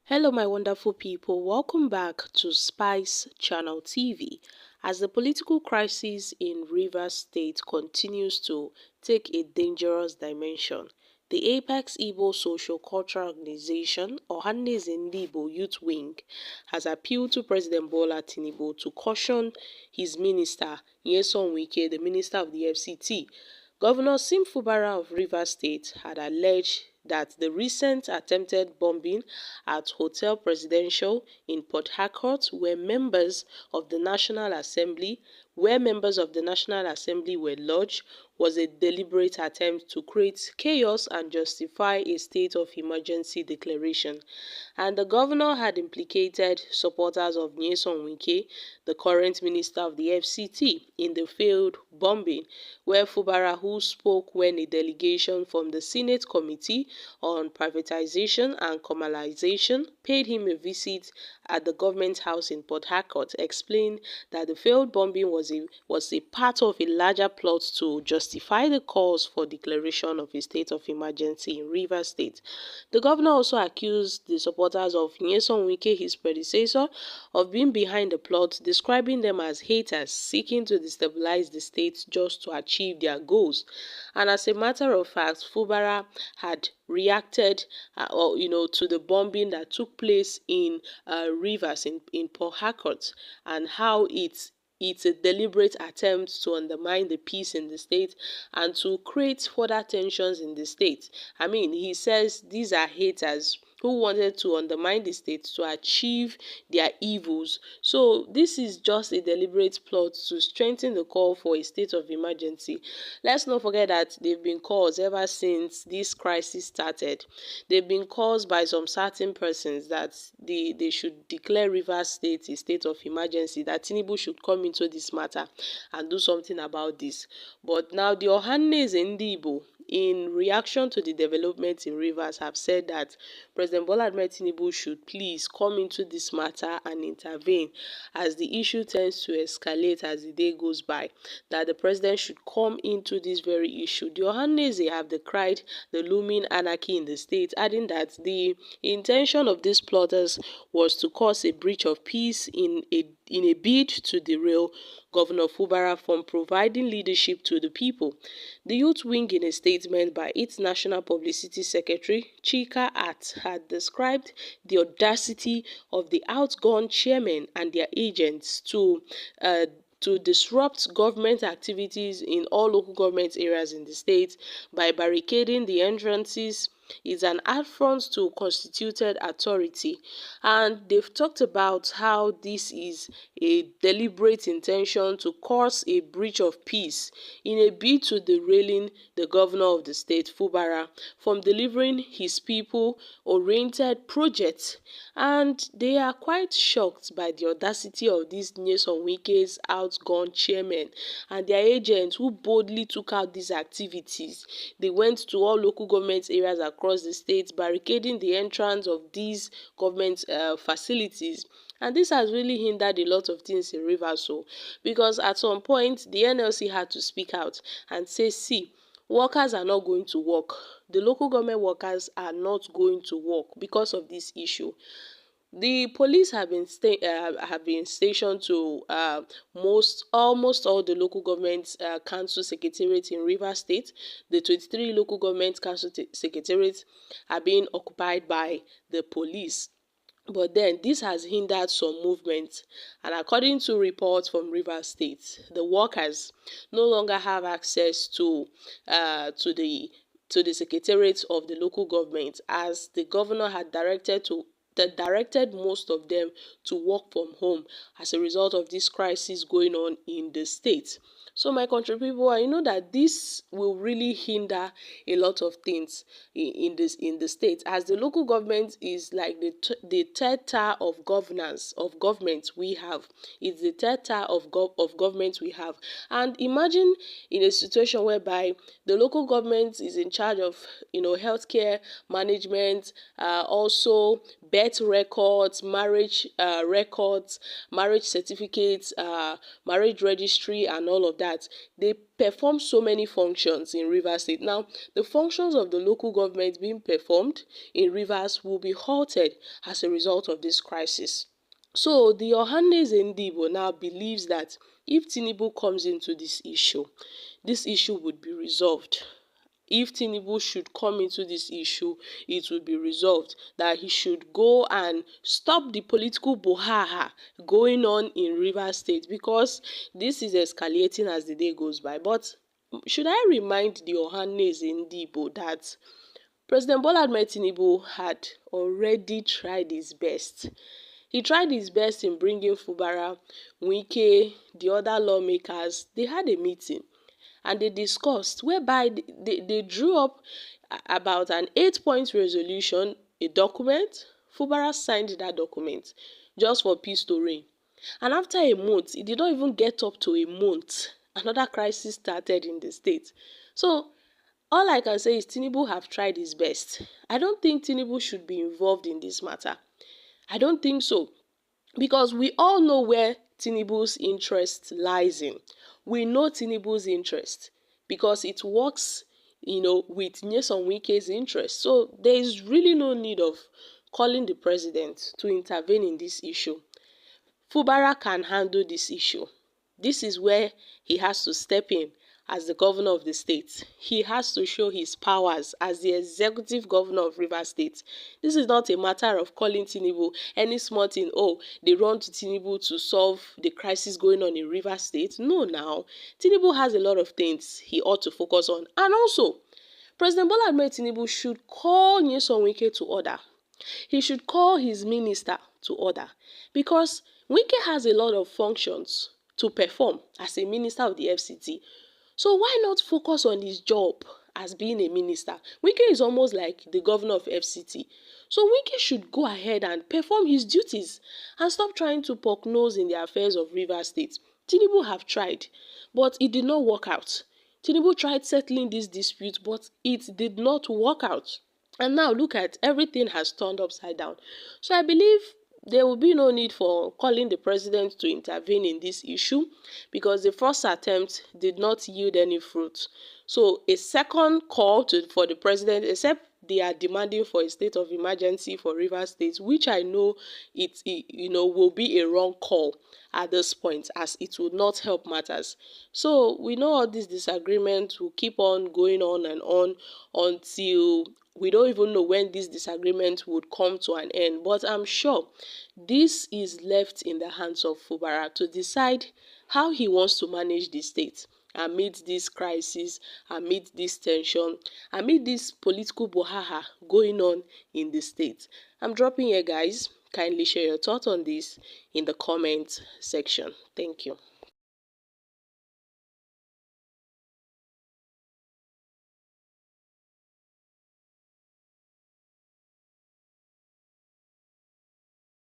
Hello, my wonderful people. Welcome back to Spice Channel TV. As the political crisis in Rivers State continues to take a dangerous dimension, the Apex Igbo Social-Cultural Organization, Ohanaeze Youth Wing, has appealed to President Bola Tinubu to caution his minister, Wike, the minister of the FCT. Governor Sim Fubara of Rivers State had alleged that the recent attempted bombing at Hotel Presidential in Port Harcourt, where members of the National Assembly were lodged, was a deliberate attempt to create chaos and justify a state of emergency declaration. And the governor had implicated supporters of Nyesom Wike, the current minister of the FCT, in the failed bombing, where Fubara, who spoke when a delegation from the Senate Committee on Privatization and Commercialization paid him a visit at the government house in Port Harcourt, explained that the failed bombing was a part of a larger plot to justify the calls for declaration of a state of emergency in Rivers State. The governor also accused the supporters of Nyesom Wike, his predecessor, of being behind the plot, describing them as haters seeking to destabilize the state just to achieve their goals. And as a matter of fact, Fubara had reacted to the bombing that took place in Rivers in Port Harcourt, and how it's a deliberate attempt to undermine the peace in the state and to create further tensions in the state. I mean, he says these are haters who wanted to undermine the state to achieve their evils. So this is just a deliberate plot to strengthen the call for a state of emergency. Let's not forget that they've been caused ever since this crisis started. They've been caused by some certain persons that they should declare Rivers State a state of emergency, that Tinubu should come into this matter and do something about this. But now the Ohanaeze Igbo, in reaction to the developments in Rivers, have said that President Bola Tinubu should please come into this matter and intervene, as the issue tends to escalate as the day goes by, that the president should come into this very issue. The Ohanaeze have decried the looming anarchy in the state, adding that the intention of these plotters was to cause a breach of peace in a bid to derail Governor Fubara from providing leadership to the people. The youth wing, in a statement by its National Publicity Secretary, Chika At, had described the audacity of the outgone chairmen and their agents to disrupt government activities in all local government areas in the state by barricading the entrances. Is an affront to constituted authority, and they've talked about how this is a deliberate intention to cause a breach of peace in a bid to derailing the governor of the state, Fubara, from delivering his people-oriented projects. And they are quite shocked by the audacity of these Nyesom Wike's outgone chairmen and their agents, who boldly took out these activities. They went to all local government areas across the state, barricading the entrance of these government facilities. And this has really hindered a lot of things in Rivers, because at some point the NLC had to speak out and say, see, workers are not going to work. The local government workers are not going to work because of this issue. The police have been stationed to almost all the local government council secretariats in Rivers State. The 23 local government council secretariats are being occupied by the police. But then this has hindered some movement, and according to reports from Rivers State, the workers no longer have access to the secretariat of the local government, as the governor had directed most of them to work from home as a result of this crisis going on in the state. So my country people, I know that this will really hinder a lot of things in the state, as the local government is like the third tier of governance of government we have. It's the third tier of government we have. And imagine in a situation whereby the local government is in charge of healthcare management, also birth records, marriage records, marriage certificates, marriage registry, and all of that. that they perform so many functions in Rivers State. Now, the functions of the local government being performed in Rivers will be halted as a result of this crisis. So the Ohanaeze Ndigbo now believes that if Tinubu comes into this issue would be resolved. If Tinubu should come into this issue, it will be resolved. That he should go and stop the political brouhaha going on in Rivers State, because this is escalating as the day goes by. But should I remind the Ohanaeze Ndigbo that President Bola Ahmed Tinubu had already tried his best. He tried his best in bringing Fubara, Wike, the other lawmakers. They had a meeting and they discussed, whereby they drew up about an 8-point resolution, a document. Fubara signed that document just for peace to reign. And after a month, it did not even get up to a month, another crisis started in the state. So all I can say is Tinubu have tried his best. I don't think Tinubu should be involved in this matter. I don't think so. Because we all know where Tinubu's interest lies in. We know Tinubu's interest because it works, with Nyesom Wike's interest. So there is really no need of calling the president to intervene in this issue. Fubara can handle this issue. This is where he has to step in as the governor of the state. He has to show his powers as the executive governor of Rivers State. This is not a matter of calling Tinubu any small thing. Oh, they run to Tinubu to solve the crisis going on in Rivers State. No, now. Tinubu has a lot of things he ought to focus on. And also, President Bola Ahmed Tinubu should call Nyesom Wike to order. He should call his minister to order, because Wike has a lot of functions to perform as a minister of the FCT. So why not focus on his job as being a minister? Wike is almost like the governor of FCT. So Wike should go ahead and perform his duties and stop trying to poke nose in the affairs of Rivers State. Tinubu have tried, but it did not work out. Tinubu tried settling this dispute, but it did not work out. And now look at everything has turned upside down. So I believe there will be no need for calling the president to intervene in this issue, because the first attempt did not yield any fruit. So a second call for the president, except they are demanding for a state of emergency for Rivers State, which I know will be a wrong call at this point, as it will not help matters. So we know all these disagreements will keep on going on and on until we don't even know when this disagreement would come to an end. But I'm sure this is left in the hands of Fubara to decide how he wants to manage the state amid this crisis, amid this tension, amid this political brouhaha going on in the state. I'm dropping here, guys. Kindly share your thoughts on this in the comment section. Thank you.